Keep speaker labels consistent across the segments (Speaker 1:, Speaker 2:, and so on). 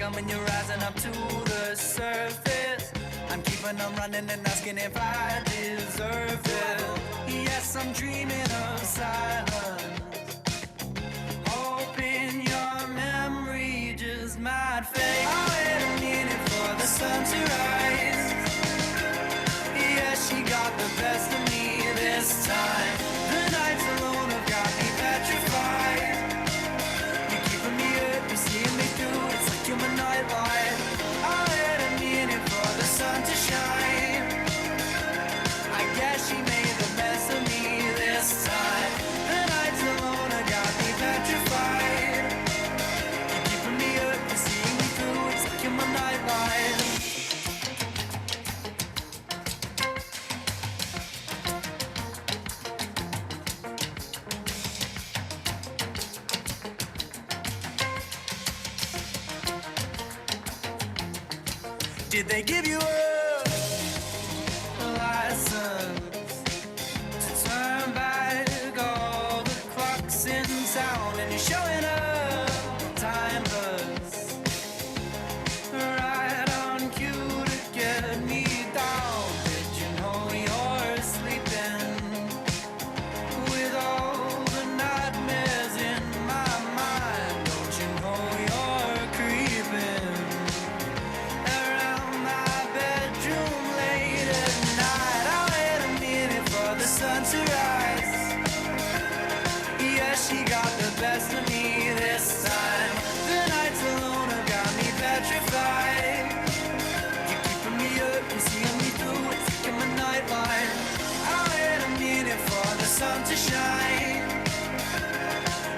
Speaker 1: come and you're rising up to the surface. I'm keeping on running and asking if I deserve it. Yes, I'm dreaming of silence, hoping your memory just might fade. I wait a minute for the sun to rise. Yeah, she got the best of me this time. The nights alone have got me petrified. You're keeping me up, you're seeing me through. It's like you're my nightlight. I wait a minute for the sun to shine. I guess she made the best of me this time. The nights alone have got me petrified. You're keeping me up, you're seeing me through. It's like you're my nightlight. Did they give you a license to turn back all the clocks in town? And you're showing up timeless, right on cue to get me down. Did you know you're sleeping with all the nightmares in my mind? Don't you know you're creeping around my bedroom late at night? I wait a minute for the sun to rise. Yeah, she got the best of me this time. The nights alone have got me petrified. You're keeping me up, you're seeing me through. It's like I'm a nightlight. I wait a minute for the sun to shine.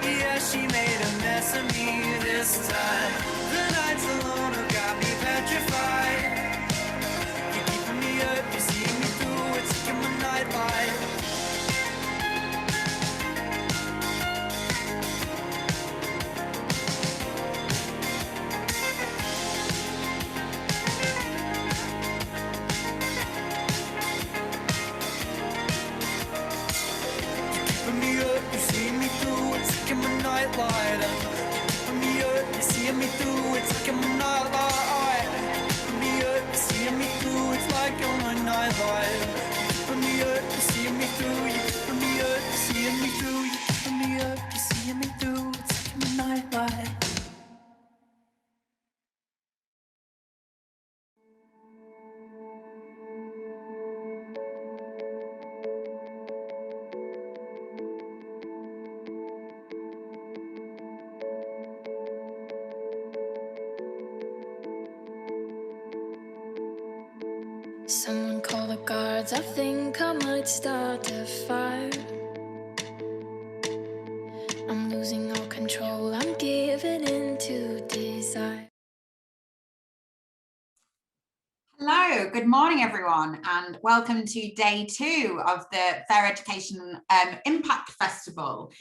Speaker 1: Yeah, she made a mess of me this time. The nights alone have got me petrified. You're keeping me up, you're seeing me through. It's like I'm a nightlight. Keeping me up, you see me through. It's like I'm a nightlight. Keeping me up, you see me through. It's like I'm a nightlight. Keeping me up, you see me through. It's like I'm a nightlight. Keeping me up, you see me through. You keeping me up, you see me through. You keeping me up, you see me through. It's like I'm a nightlight.
Speaker 2: Someone call the guards, I think I might start a fire. I'm losing all control, I'm giving in to desire.
Speaker 3: Hello, good morning everyone, and welcome to day 2 of the Fair Education Impact Festival.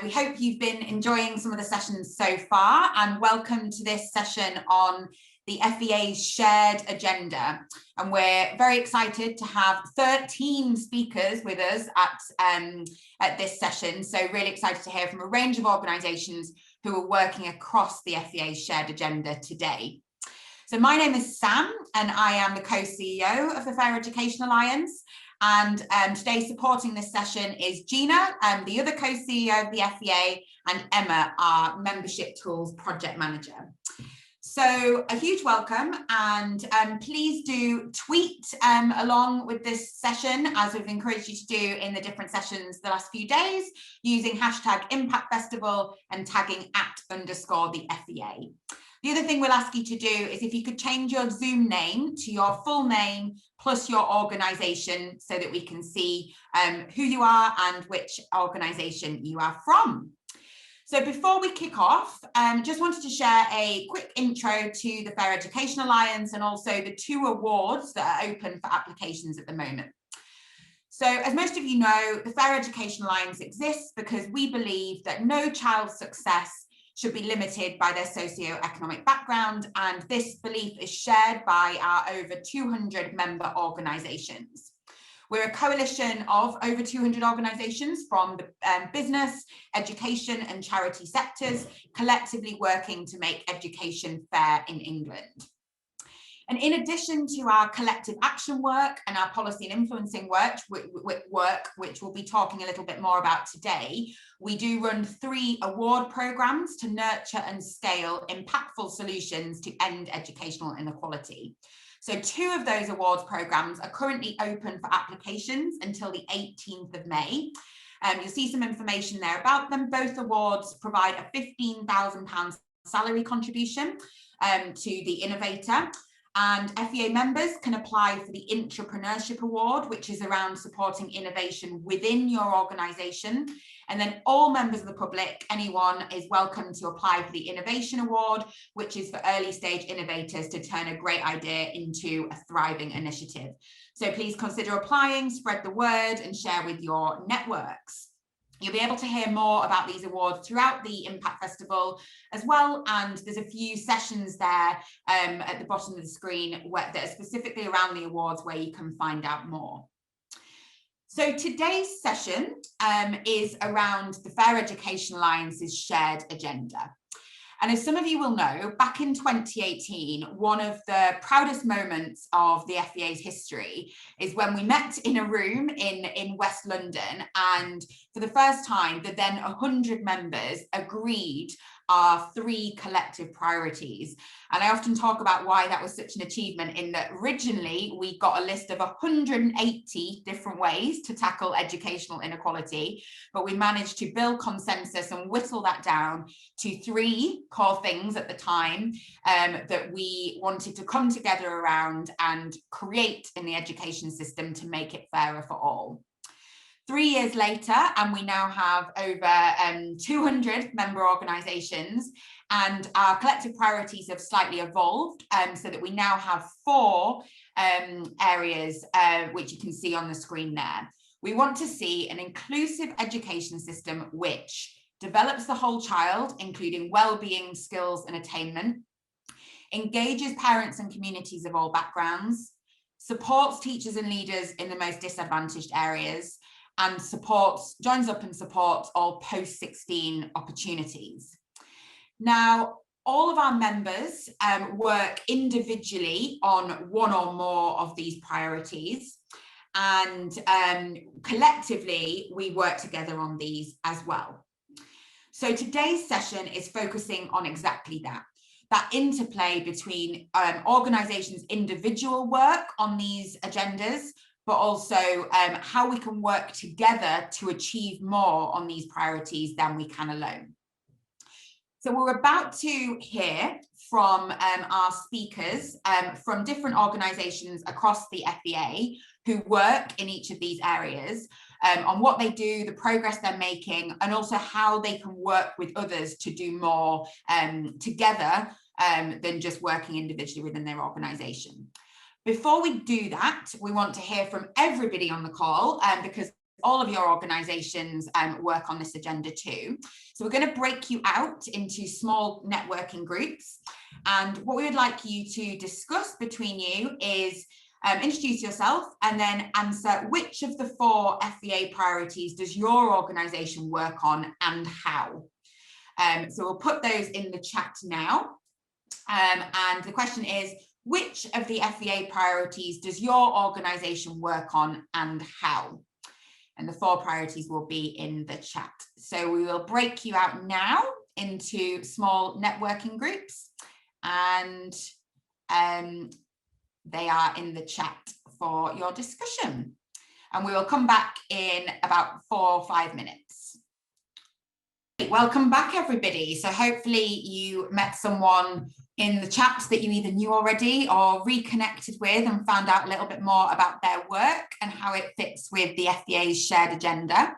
Speaker 3: We hope you've been enjoying some of the sessions so far, and welcome to this session on the FEA's Shared Agenda. And we're very excited to have 13 speakers with us at this session. So really excited to hear from a range of organisations who are working across the FEA's Shared Agenda today. So my name is Sam, and I am the co-CEO of the Fair Education Alliance. And today supporting this session is Gina, the other co-CEO of the FEA, and Emma, our Membership Tools Project Manager. So a huge welcome, and please do tweet along with this session, as we've encouraged you to do in the different sessions the last few days, using hashtag Impact Festival and tagging @_the FEA. The other thing we'll ask you to do is if you could change your Zoom name to your full name plus your organisation, so that we can see who you are and which organisation you are from. So before we kick off, just wanted to share a quick intro to the Fair Education Alliance and also the 2 awards that are open for applications at the moment. So as most of you know, the Fair Education Alliance exists because we believe that no child's success should be limited by their socio-economic background, and this belief is shared by our over 200 member organisations. We're a coalition of over 200 organisations from the business, education and charity sectors, collectively working to make education fair in England. And in addition to our collective action work and our policy and influencing work, which we'll be talking a little bit more about today, we do run 3 award programmes to nurture and scale impactful solutions to end educational inequality. So 2 of those awards programmes are currently open for applications until the 18th of May. You'll see some information there about them. Both awards provide a £15,000 salary contribution to the innovator. And FEA members can apply for the Entrepreneurship Award, which is around supporting innovation within your organisation. And then all members of the public, anyone is welcome to apply for the Innovation Award, which is for early stage innovators to turn a great idea into a thriving initiative. So please consider applying, spread the word and share with your networks. You'll be able to hear more about these awards throughout the Impact Festival as well, and there's a few sessions there at the bottom of the screen that are specifically around the awards where you can find out more. So today's session is around the Fair Education Alliance's Shared Agenda. And as some of you will know, back in 2018, one of the proudest moments of the FEA's history is when we met in a room in West London, and for the first time, the then 100 members agreed our 3 collective priorities. And I often talk about why that was such an achievement, in that originally we got a list of 180 different ways to tackle educational inequality, but we managed to build consensus and whittle that down to 3 core things at the time that we wanted to come together around and create in the education system to make it fairer for all. 3 years later, and we now have over 200 member organisations, and our collective priorities have slightly evolved so that we now have 4 areas which you can see on the screen there. We want to see an inclusive education system which develops the whole child, including well-being, skills and attainment, engages parents and communities of all backgrounds, supports teachers and leaders in the most disadvantaged areas, and joins up and supports all post-16 opportunities. Now, all of our members work individually on one or more of these priorities, and collectively we work together on these as well. So today's session is focusing on exactly that interplay between organisations' individual work on these agendas, but also how we can work together to achieve more on these priorities than we can alone. So we're about to hear from our speakers from different organisations across the FEA who work in each of these areas, on what they do, the progress they're making, and also how they can work with others to do more together than just working individually within their organisation. Before we do that, we want to hear from everybody on the call because all of your organisations work on this agenda too. So we're going to break you out into small networking groups. And what we would like you to discuss between you is introduce yourself and then answer which of the 4 FEA priorities does your organisation work on and how. So we'll put those in the chat now. And the question is, which of the FEA priorities does your organisation work on and how? And the 4 priorities will be in the chat. So we will break you out now into small networking groups, and they are in the chat for your discussion. And we will come back in about 4 or 5 minutes. Welcome back, everybody. So hopefully you met someone in the chat that you either knew already or reconnected with and found out a little bit more about their work and how it fits with the FEA's shared agenda.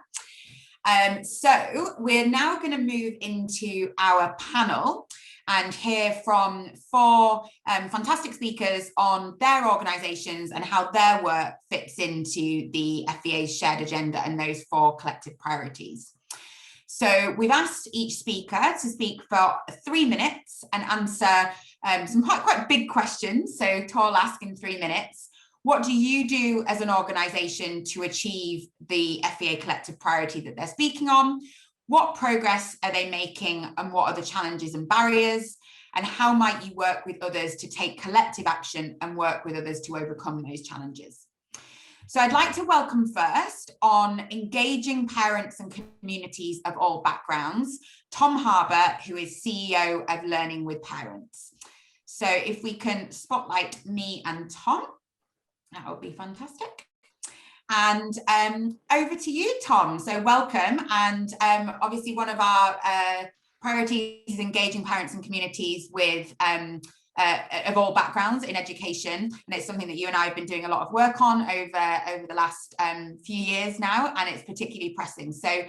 Speaker 3: So we're now going to move into our panel and hear from 4 fantastic speakers on their organisations and how their work fits into the FEA's shared agenda and those 4 collective priorities. So we've asked each speaker to speak for 3 minutes and answer some quite big questions, so tall ask in 3 minutes, What do you do as an organisation to achieve the FEA collective priority that they're speaking on? What progress are they making, and what are the challenges and barriers? And how might you work with others to take collective action and work with others to overcome those challenges? So I'd like to welcome first, on engaging parents and communities of all backgrounds, Tom Harbour, who is CEO of Learning with Parents. So if we can spotlight me and Tom, that would be fantastic. And over to you, Tom. So welcome. And obviously one of our priorities is engaging parents and communities with of all backgrounds in education, and it's something that you and I have been doing a lot of work on over the last few years now, and it's particularly pressing. So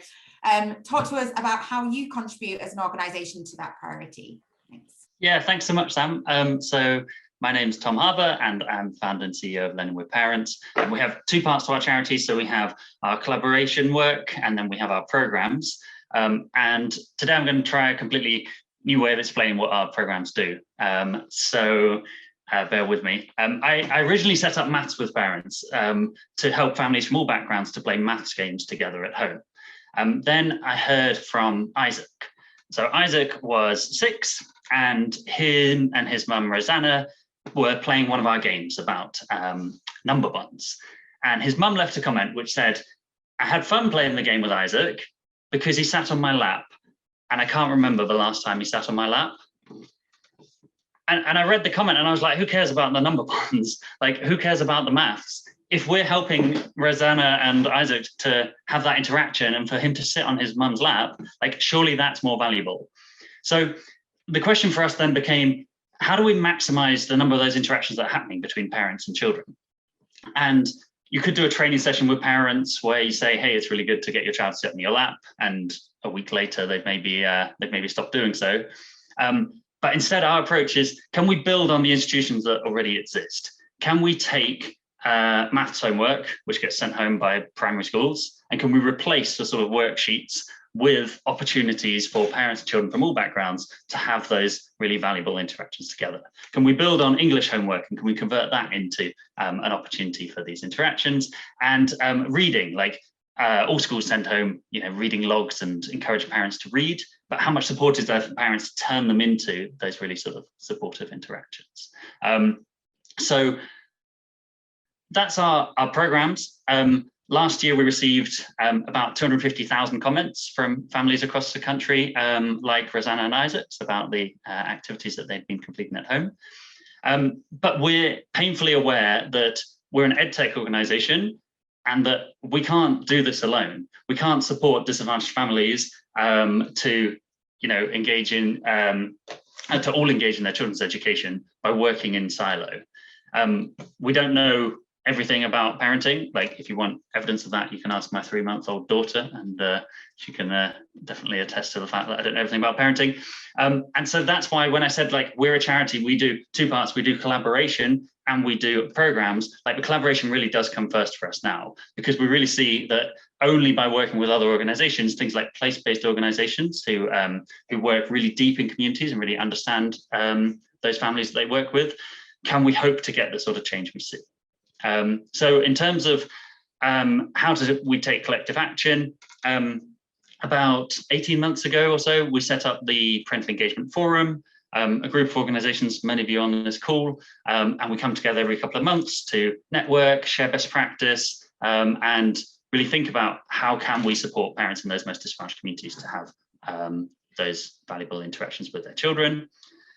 Speaker 3: talk to us about how you contribute as an organisation to that priority. Thanks.
Speaker 4: Yeah, thanks so much, Sam. So my name's Tom Harbour, and I'm founder and CEO of Learning with Parents. And we have two parts to our charity. So we have our collaboration work, and then we have our programmes. And today I'm going to try a completely new way of explaining what our programs do. So bear with me. I originally set up Maths with Parents to help families from all backgrounds to play maths games together at home. Then I heard from Isaac. So Isaac was 6, and him and his mum Rosanna were playing one of our games about number bonds. And his mum left a comment which said, "I had fun playing the game with Isaac because he sat on my lap, and I can't remember the last time he sat on my lap." And I read the comment and I was like, who cares about the number bonds? Like, who cares about the maths? If we're helping Rosanna and Isaac to have that interaction and for him to sit on his mum's lap, like, surely that's more valuable. So the question for us then became, how do we maximize the number of those interactions that are happening between parents and children? And you could do a training session with parents where you say, hey, it's really good to get your child to sit on your lap, and a week later they've maybe stopped doing so. But instead, our approach is, can we build on the institutions that already exist? Can we take maths homework, which gets sent home by primary schools, and can we replace the sort of worksheets with opportunities for parents and children from all backgrounds to have those really valuable interactions together? Can we build on English homework, and can we convert that into an opportunity for these interactions? And reading, like all schools send home, reading logs and encourage parents to read, but how much support is there for parents to turn them into those really sort of supportive interactions? So that's our programs. Last year, we received about 250,000 comments from families across the country, like Rosanna and Isaac's, about the activities that they've been completing at home. But we're painfully aware that we're an EdTech organisation and that we can't do this alone. We can't support disadvantaged families to engage in, to all engage in their children's education by working in silo. We don't know everything about parenting. Like, if you want evidence of that, you can ask my 3-month-old daughter, and she can definitely attest to the fact that I don't know everything about parenting. And so that's why when I said, like, we're a charity, we do two parts. We do collaboration and we do programs. Like, the collaboration really does come first for us now, because we really see that only by working with other organizations, things like place-based organizations who work really deep in communities and really understand those families that they work with, can we hope to get the sort of change we see. So in terms of how do we take collective action, about 18 months ago or so, we set up the Parental Engagement Forum, a group of organizations, many of you on this call, and we come together every couple of months to network, share best practice, and really think about how can we support parents in those most disadvantaged communities to have those valuable interactions with their children.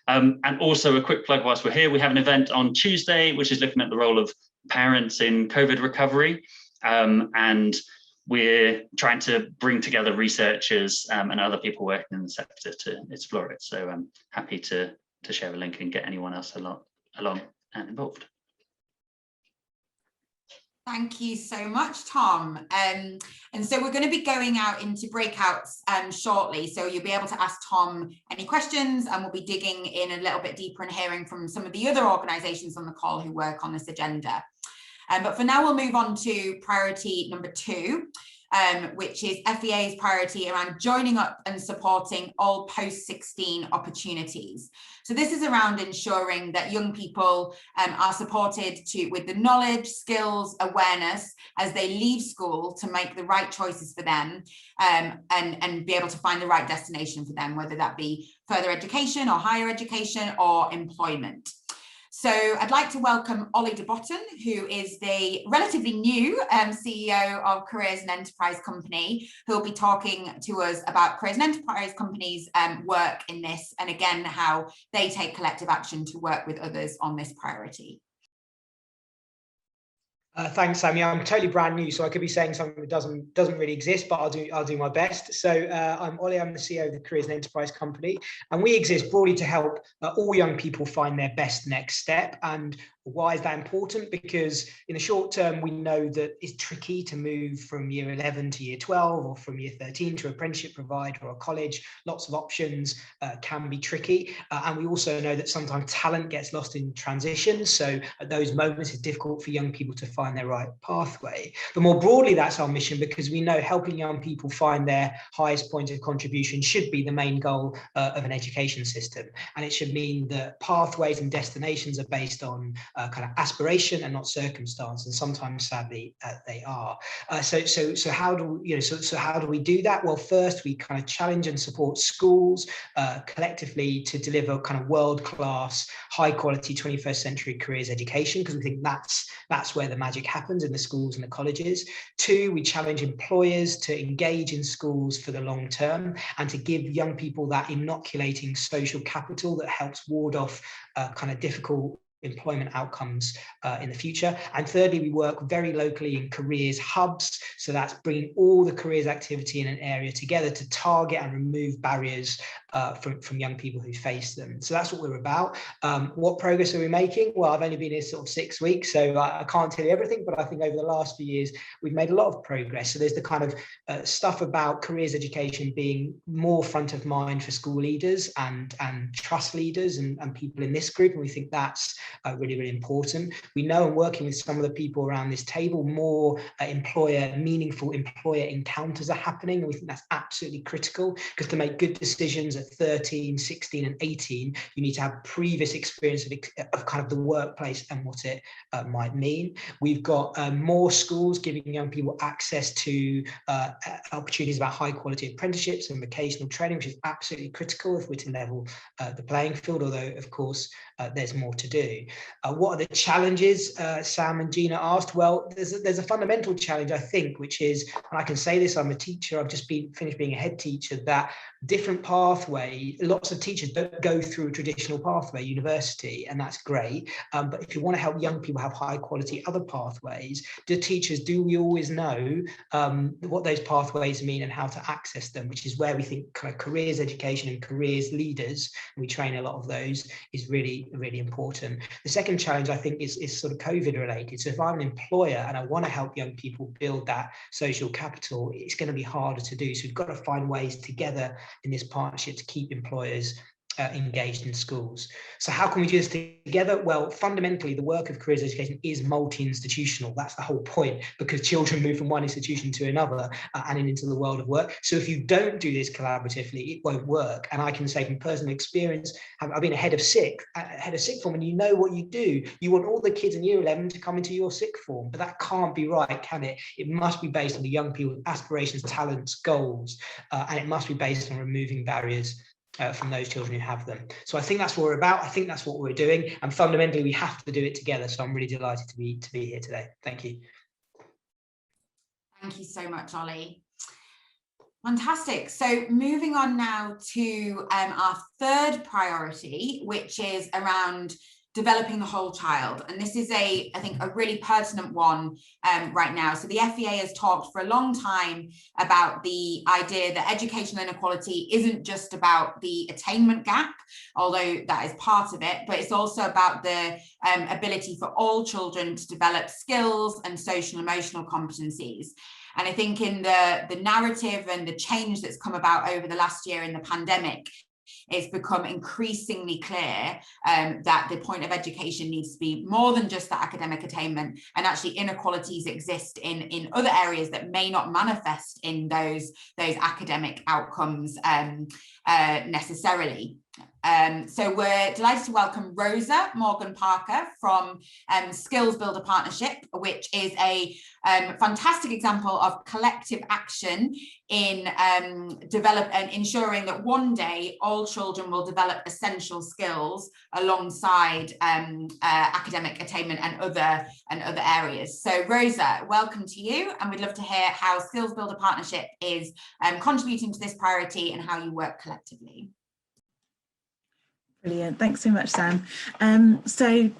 Speaker 4: And also a quick plug whilst we're here, we have an event on Tuesday, which is looking at the role of parents in COVID recovery. And we're trying to bring together researchers and other people working in the sector to explore it. So I'm happy to share a link and get anyone else along and involved.
Speaker 3: Thank you so much, Tom. And so we're going to be going out into breakouts shortly. So you'll be able to ask Tom any questions, and we'll be digging in a little bit deeper and hearing from some of the other organisations on the call who work on this agenda. But for now, we'll move on to priority number 2, which is FEA's priority around joining up and supporting all post-16 opportunities. So this is around ensuring that young people are supported with the knowledge, skills, awareness as they leave school to make the right choices for them, and be able to find the right destination for them, whether that be further education or higher education or employment. So I'd like to welcome Ollie de Botton, who is the relatively new CEO of Careers and Enterprise Company, who will be talking to us about Careers and Enterprise Company's work in this, and again, how they take collective action to work with others on this priority.
Speaker 5: Thanks, Sammy. I'm totally brand new, so I could be saying something that doesn't really exist, but I'll do my best. So I'm Ollie. I'm the CEO of the Careers and Enterprise Company, and we exist broadly to help all young people find their best next step. And why is that important? Because in the short term, we know that it's tricky to move from year 11 to year 12, or from year 13 to apprenticeship provider or college. Lots of options can be tricky. And we also know that sometimes talent gets lost in transition. So at those moments, it's difficult for young people to find their right pathway. But more broadly, that's our mission, because we know helping young people find their highest point of contribution should be the main goal of an education system. And it should mean that pathways and destinations are based on kind of aspiration and not circumstance, and sometimes sadly they are. So how do we do that? Well, first we kind of challenge and support schools collectively to deliver kind of world-class, high-quality 21st century careers education, because we think that's where the magic happens, in the schools and the colleges. Two, we challenge employers to engage in schools for the long term and to give young people that inoculating social capital that helps ward off kind of difficult employment outcomes in the future. And thirdly, we work very locally in careers hubs. So that's bringing all the careers activity in an area together to target and remove barriers from young people who face them. So that's what we're about. What progress are we making? Well, I've only been here sort of 6 weeks, so I can't tell you everything, but I think over the last few years, we've made a lot of progress. So there's the kind of stuff about careers education being more front of mind for school leaders and trust leaders and people in this group. And we think that's really, really important. We know, and working with some of the people around this table, more meaningful employer encounters are happening. And we think that's absolutely critical, because to make good decisions at 13, 16 and 18, you need to have previous experience of kind of the workplace and what it might mean. We've got more schools giving young people access to opportunities about high quality apprenticeships and vocational training, which is absolutely critical if we're to level the playing field, although of course there's more to do. What are the challenges Sam and Gina asked? Well, there's a fundamental challenge, I think, which is, and I can say this, I'm a teacher, I've just finished being a head teacher, that different pathway, lots of teachers don't go through a traditional pathway, university, and that's great. But if you want to help young people have high quality other pathways, do we always know what those pathways mean and how to access them, which is where we think kind of careers education and careers leaders, and we train a lot of those, is really, really important. The second challenge, I think, is sort of COVID related. So if I'm an employer and I want to help young people build that social capital, it's going to be harder to do. So we've got to find ways together in this partnership to keep employers engaged in schools. So how can we do this together? Well, fundamentally, the work of careers education is multi-institutional. That's the whole point, because children move from one institution to another and into the world of work. So if you don't do this collaboratively, it won't work. And I can say from personal experience, I've been a head of sixth form, and you know what you do. You want all the kids in year 11 to come into your sixth form, but that can't be right, can it? It must be based on the young people's aspirations, talents, goals, and it must be based on removing barriers from those children who have them. So I think that's what we're about. I think that's what we're doing, and fundamentally we have to do it together. So I'm really delighted to be here today. Thank you.
Speaker 3: Thank you so much, Ollie. Fantastic. So moving on now to our third priority, which is around developing the whole child. And this is I think a really pertinent one right now. So the FEA has talked for a long time about the idea that educational inequality isn't just about the attainment gap, although that is part of it, but it's also about the ability for all children to develop skills and social and emotional competencies. And I think in the narrative and the change that's come about over the last year in the pandemic, it's become increasingly clear that the point of education needs to be more than just the academic attainment, and actually inequalities exist in other areas that may not manifest in those academic outcomes necessarily. So we're delighted to welcome Rosa Morgan Parker from Skills Builder Partnership, which is a fantastic example of collective action in ensuring that one day all children will develop essential skills alongside academic attainment and other areas. So Rosa, welcome to you, and we'd love to hear how Skills Builder Partnership is contributing to this priority and how you work collectively.
Speaker 6: Brilliant, thanks so much, Sam. So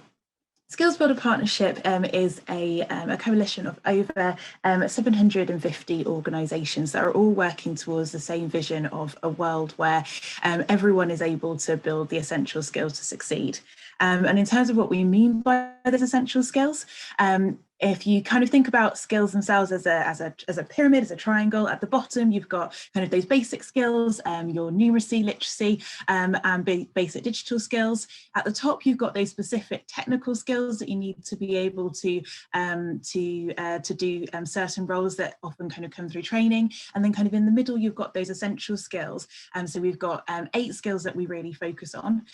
Speaker 6: Skills Builder Partnership is a coalition of over 750 organisations that are all working towards the same vision of a world where everyone is able to build the essential skills to succeed. And in terms of what we mean by those essential skills, if you kind of think about skills themselves as a pyramid, as a triangle, at the bottom you've got kind of those basic skills, your numeracy, literacy, and basic digital skills. At the top you've got those specific technical skills that you need to be able to do certain roles that often kind of come through training. And then kind of in the middle you've got those essential skills. So we've got 8 skills that we really focus on.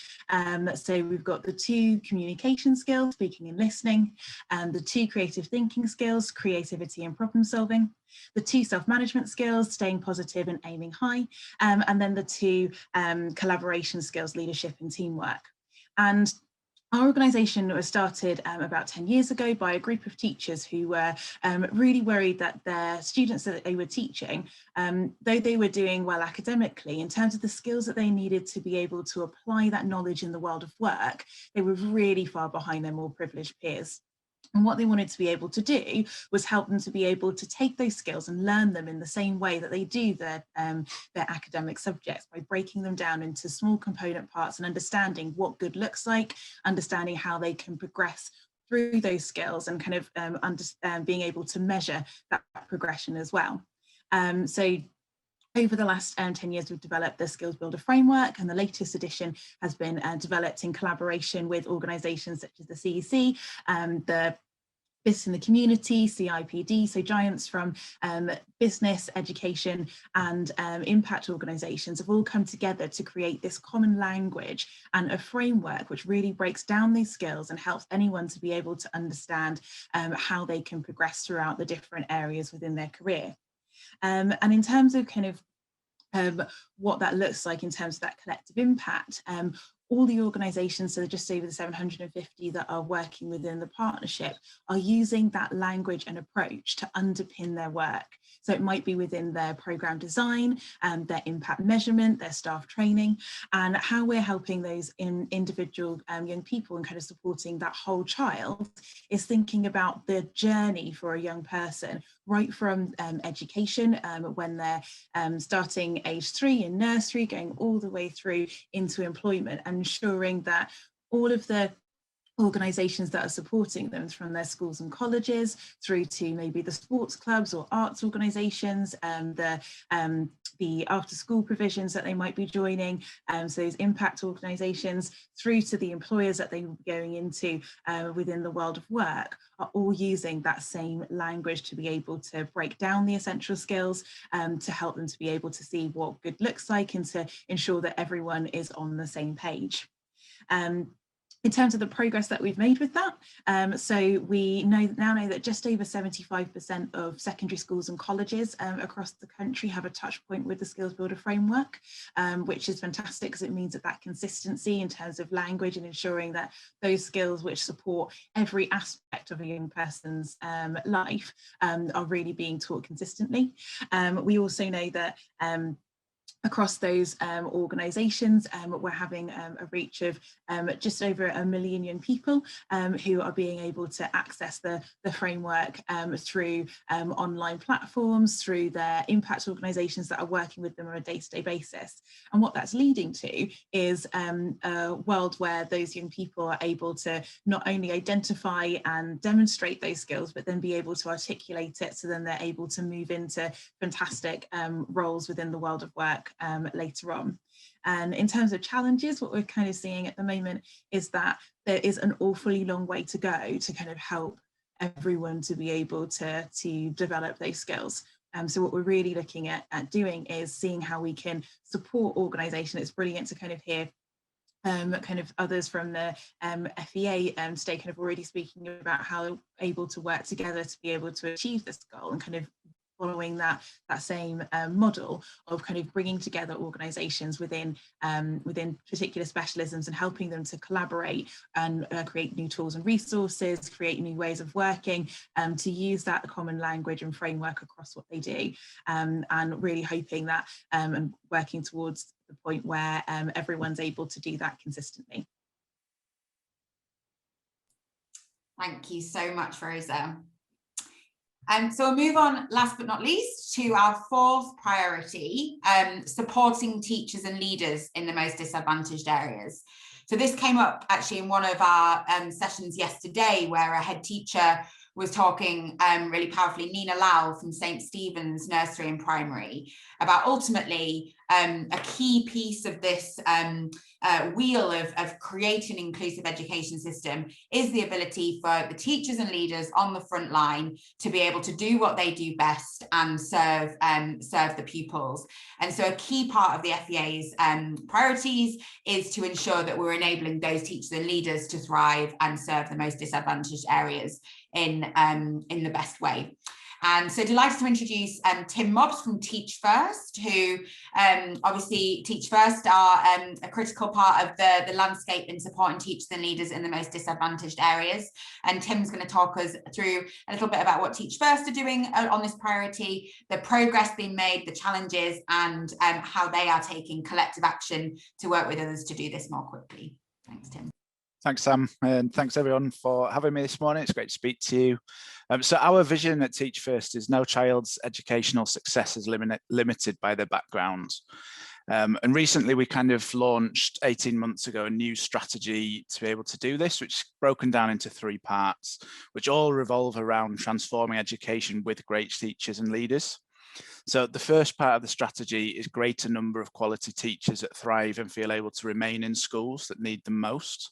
Speaker 6: So we've got the 2 communication skills, speaking and listening, and the 2 creative thinking skills, creativity and problem solving, the 2 self-management skills, staying positive and aiming high, and then the 2 collaboration skills, leadership and teamwork. And our organisation was started about 10 years ago by a group of teachers who were really worried that their students that they were teaching, though they were doing well academically, in terms of the skills that they needed to be able to apply that knowledge in the world of work, they were really far behind their more privileged peers. And what they wanted to be able to do was help them to be able to take those skills and learn them in the same way that they do their academic subjects, by breaking them down into small component parts and understanding what good looks like, understanding how they can progress through those skills, and kind of being able to measure that progression as well. So over the last 10 years, we've developed the Skills Builder framework, and the latest edition has been developed in collaboration with organisations such as the CEC, the Business in the Community, CIPD, so giants from business, education and impact organisations have all come together to create this common language and a framework which really breaks down these skills and helps anyone to be able to understand how they can progress throughout the different areas within their career. And in terms of kind of what that looks like in terms of that collective impact, all the organisations, so just over the 750 that are working within the partnership, are using that language and approach to underpin their work. So it might be within their programme design, their impact measurement, their staff training, and how we're helping those individual young people and kind of supporting that whole child is thinking about the journey for a young person, right from education, when they're starting age 3 in nursery, going all the way through into employment, and ensuring that all of the organisations that are supporting them, from their schools and colleges through to maybe the sports clubs or arts organisations, the after school provisions that they might be joining, so those impact organisations, through to the employers that they will be going into within the world of work, are all using that same language to be able to break down the essential skills, to help them to be able to see what good looks like and to ensure that everyone is on the same page. In terms of the progress that we've made with that, so we now know that just over 75% of secondary schools and colleges across the country have a touch point with the Skills Builder framework, which is fantastic because it means that consistency in terms of language and ensuring that those skills which support every aspect of a young person's life are really being taught consistently. We also know that across those organisations, we're having a reach of just over 1 million young people who are being able to access the framework through online platforms, through their impact organisations that are working with them on a day-to-day basis. And what that's leading to is a world where those young people are able to not only identify and demonstrate those skills, but then be able to articulate it, so then they're able to move into fantastic roles within the world of work later on. And in terms of challenges, what we're kind of seeing at the moment is that there is an awfully long way to go to kind of help everyone to be able to develop those skills. So what we're really looking at doing is seeing how we can support organisation. It's brilliant to kind of hear kind of others from the FEA today kind of already speaking about how they're able to work together to be able to achieve this goal, and kind of following that same model of kind of bringing together organisations within particular specialisms and helping them to collaborate and create new tools and resources, create new ways of working, to use that common language and framework across what they do, and really hoping that and working towards the point where everyone's able to do that consistently.
Speaker 3: Thank you so much, Rosa. So we'll move on, last but not least, to our fourth priority, supporting teachers and leaders in the most disadvantaged areas. So this came up actually in one of our sessions yesterday, where a head teacher was talking really powerfully, Nina Lau from St. Stephen's Nursery and Primary, about ultimately a key piece of this wheel of creating an inclusive education system is the ability for the teachers and leaders on the front line to be able to do what they do best and serve the pupils. And so a key part of the FEA's priorities is to ensure that we're enabling those teachers and leaders to thrive and serve the most disadvantaged areas in the best way. And so delighted to introduce Tim Mobbs from Teach First, who obviously Teach First are a critical part of the landscape in supporting teachers and leaders in the most disadvantaged areas. And Tim's going to talk us through a little bit about what Teach First are doing on this priority, the progress being made, the challenges, and how they are taking collective action to work with others to do this more quickly. Thanks, Tim.
Speaker 7: Thanks, Sam, and thanks everyone for having me this morning. It's great to speak to you. So our vision at Teach First is no child's educational success is limited by their background. And recently we kind of launched 18 months ago a new strategy to be able to do this, which is broken down into 3 parts, which all revolve around transforming education with great teachers and leaders. So the first part of the strategy is greater number of quality teachers that thrive and feel able to remain in schools that need them most.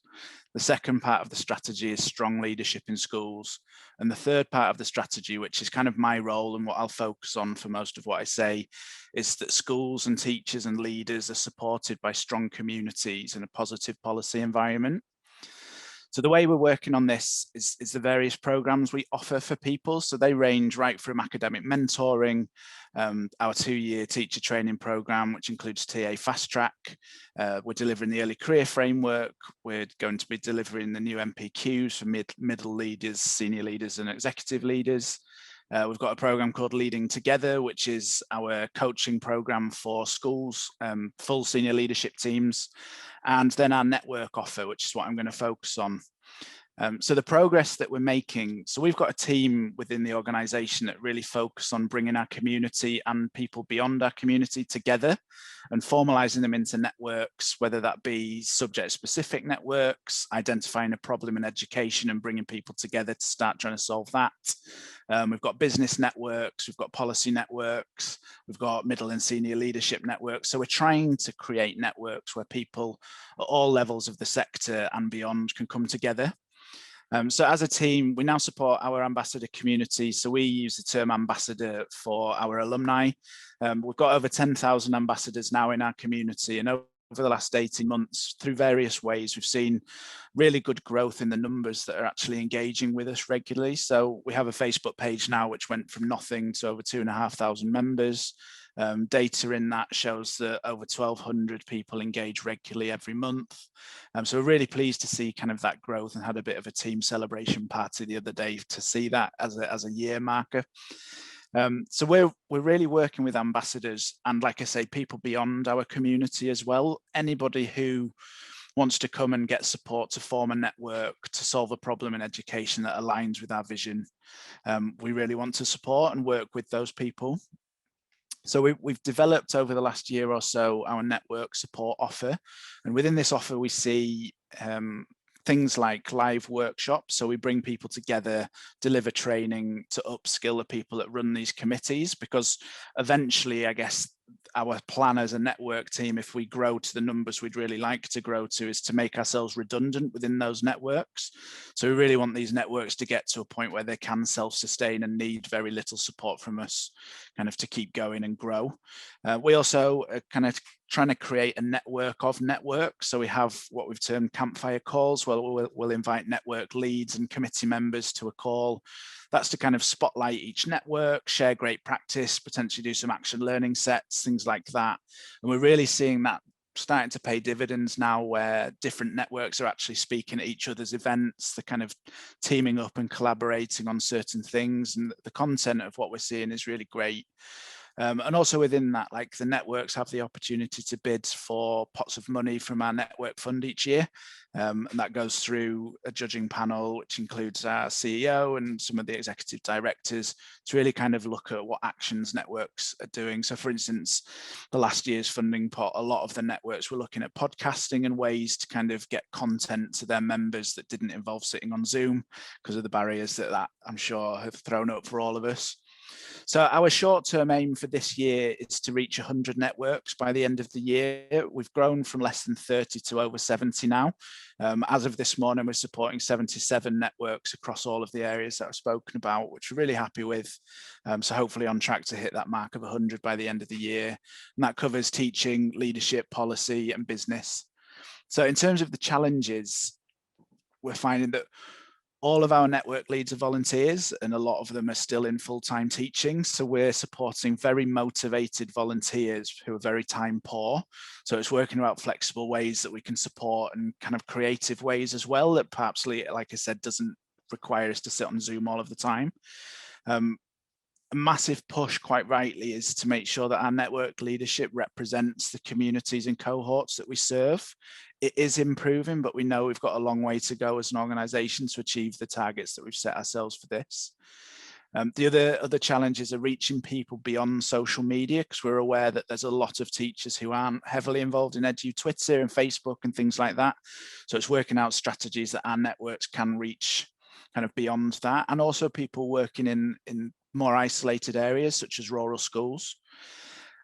Speaker 7: The second part of the strategy is strong leadership in schools. And the third part of the strategy, which is kind of my role and what I'll focus on for most of what I say, is that schools and teachers and leaders are supported by strong communities and a positive policy environment. So the way we're working on this is the various programs we offer for people. So they range right from academic mentoring, our 2-year teacher training program, which includes TA Fast Track. We're delivering the early career framework. We're going to be delivering the new MPQs for middle leaders, senior leaders and executive leaders. We've got a program called Leading Together, which is our coaching program for schools, full senior leadership teams, and then our network offer, which is what I'm going to focus on. So the progress that we're making, so we've got a team within the organisation that really focus on bringing our community and people beyond our community together and formalising them into networks, whether that be subject-specific networks, identifying a problem in education and bringing people together to start trying to solve that. We've got business networks, we've got policy networks, we've got middle and senior leadership networks. So we're trying to create networks where people at all levels of the sector and beyond can come together. So as a team, we now support our ambassador community. So we use the term ambassador for our alumni. We've got over 10,000 ambassadors now in our community, and over the last 18 months, through various ways, we've seen really good growth in the numbers that are actually engaging with us regularly. So we have a Facebook page now, which went from nothing to over 2,500 members. Data in that shows that over 1,200 people engage regularly every month. So we're really pleased to see kind of that growth, and had a bit of a team celebration party the other day to see that as a year marker. So we're really working with ambassadors and, like I say, people beyond our community as well. Anybody who wants to come and get support to form a network to solve a problem in education that aligns with our vision, we really want to support and work with those people. So we've developed over the last year or so our network support offer, and within this offer we see things like live workshops. So we bring people together, deliver training to upskill the people that run these committees, because eventually, I guess, our plan as a network team, if we grow to the numbers we'd really like to grow to, is to make ourselves redundant within those networks. So we really want these networks to get to a point where they can self-sustain and need very little support from us kind of to keep going and grow. We also are kind of trying to create a network of networks. So we have what we've termed campfire calls, where we'll invite network leads and committee members to a call. That's to kind of spotlight each network, share great practice, potentially do some action learning sets, things like that. And we're really seeing that starting to pay dividends now, where different networks are actually speaking at each other's events. They're kind of teaming up and collaborating on certain things, and the content of what we're seeing is really great. And also within that, like, the networks have the opportunity to bid for pots of money from our network fund each year. And that goes through a judging panel, which includes our CEO and some of the executive directors, to really kind of look at what actions networks are doing. So for instance, the last year's funding pot, a lot of the networks were looking at podcasting and ways to kind of get content to their members that didn't involve sitting on Zoom, because of the barriers that I'm sure have thrown up for all of us. So our short-term aim for this year is to reach 100 networks by the end of the year. We've grown from less than 30 to over 70 now. As of this morning, we're supporting 77 networks across all of the areas that I've spoken about, which we're really happy with. So hopefully on track to hit that mark of 100 by the end of the year. And that covers teaching, leadership, policy, and business. So in terms of the challenges, we're finding that all of our network leads are volunteers, and a lot of them are still in full-time teaching. So we're supporting very motivated volunteers who are very time poor. So it's working about flexible ways that we can support, and kind of creative ways as well, that perhaps, like I said, doesn't require us to sit on Zoom all of the time. A massive push, quite rightly, is to make sure that our network leadership represents the communities and cohorts that we serve. It is improving, but we know we've got a long way to go as an organisation to achieve the targets that we've set ourselves for this. The other challenges are reaching people beyond social media, because we're aware that there's a lot of teachers who aren't heavily involved in Edu Twitter and Facebook and things like that. So it's working out strategies that our networks can reach kind of beyond that, and also people working in more isolated areas such as rural schools.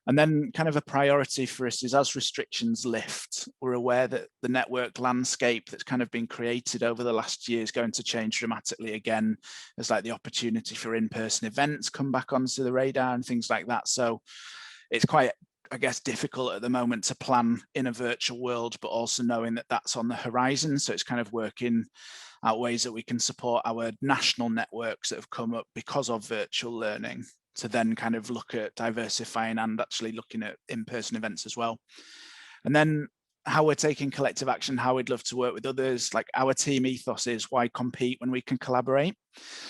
Speaker 7: And then kind of a priority for us is, as restrictions lift, we're aware that the network landscape that's kind of been created over the last year is going to change dramatically again, as like the opportunity for in-person events come back onto the radar and things like that. So it's quite, I guess, difficult at the moment to plan in a virtual world, but also knowing that that's on the horizon. So it's kind of working out ways that we can support our national networks that have come up because of virtual learning, to then kind of look at diversifying and actually looking at in-person events as well. And then how we're taking collective action, how we'd love to work with others. Like, our team ethos is, why compete when we can collaborate?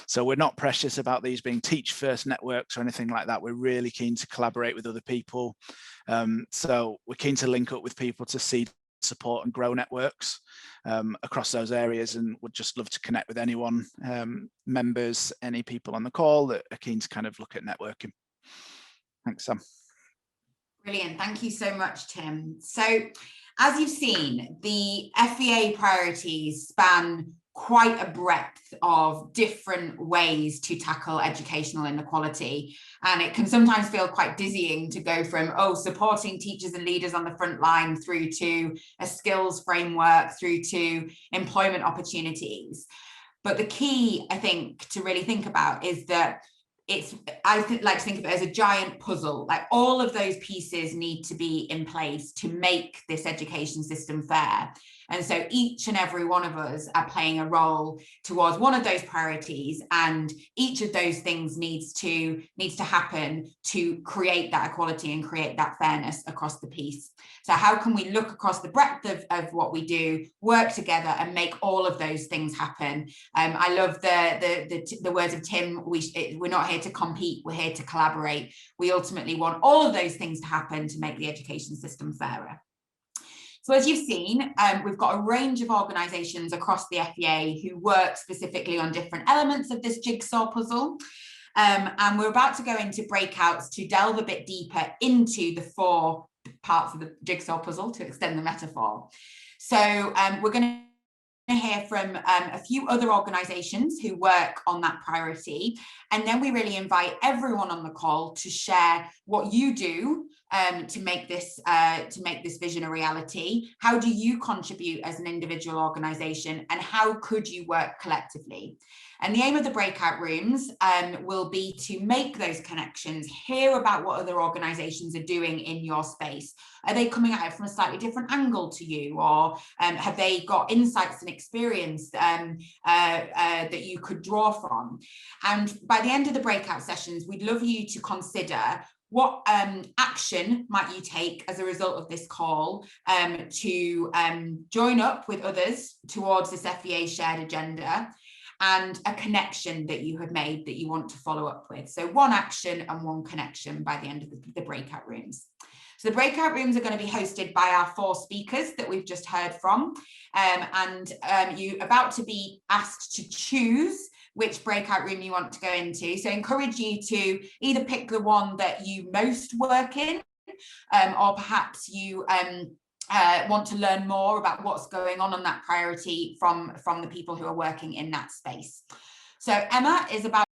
Speaker 7: So we're not precious about these being teach first networks or anything like that. We're really keen to collaborate with other people. So we're keen to link up with people to see, support and grow networks across those areas, and would just love to connect with anyone, members, any people on the call that are keen to kind of look at networking. Thanks, Sam.
Speaker 3: Brilliant. Thank you so much, Tim. So as you've seen, the FEA priorities span quite a breadth of different ways to tackle educational inequality. And it can sometimes feel quite dizzying to go from, supporting teachers and leaders on the front line, through to a skills framework, through to employment opportunities. But the key, I think, to really think about is that I like to think of it as a giant puzzle. Like, all of those pieces need to be in place to make this education system fair. And so each and every one of us are playing a role towards one of those priorities, and each of those things needs to happen to create that equality and create that fairness across the piece. So how can we look across the breadth of what we do, work together and make all of those things happen? I love the words of Tim. We're not here to compete, we're here to collaborate. We ultimately want all of those things to happen to make the education system fairer. So as you've seen, we've got a range of organisations across the FEA who work specifically on different elements of this jigsaw puzzle. And we're about to go into breakouts to delve a bit deeper into the 4 parts of the jigsaw puzzle, to extend the metaphor. So we're going to hear from a few other organisations who work on that priority, and then we really invite everyone on the call to share what you do to make this vision a reality? How do you contribute as an individual organisation, and how could you work collectively? And the aim of the breakout rooms will be to make those connections, hear about what other organisations are doing in your space. Are they coming at it from a slightly different angle to you, or have they got insights and experience that you could draw from? And by the end of the breakout sessions, we'd love you to consider what action might you take as a result of this call to join up with others towards this FEA shared agenda, and a connection that you have made that you want to follow up with. So one action and one connection by the end of the breakout rooms. So the breakout rooms are going to be hosted by our 4 speakers that we've just heard from, and you're about to be asked to choose which breakout room you want to go into. So I encourage you to either pick the one that you most work in, or perhaps you want to learn more about what's going on that priority from the people who are working in that space. So Emma is about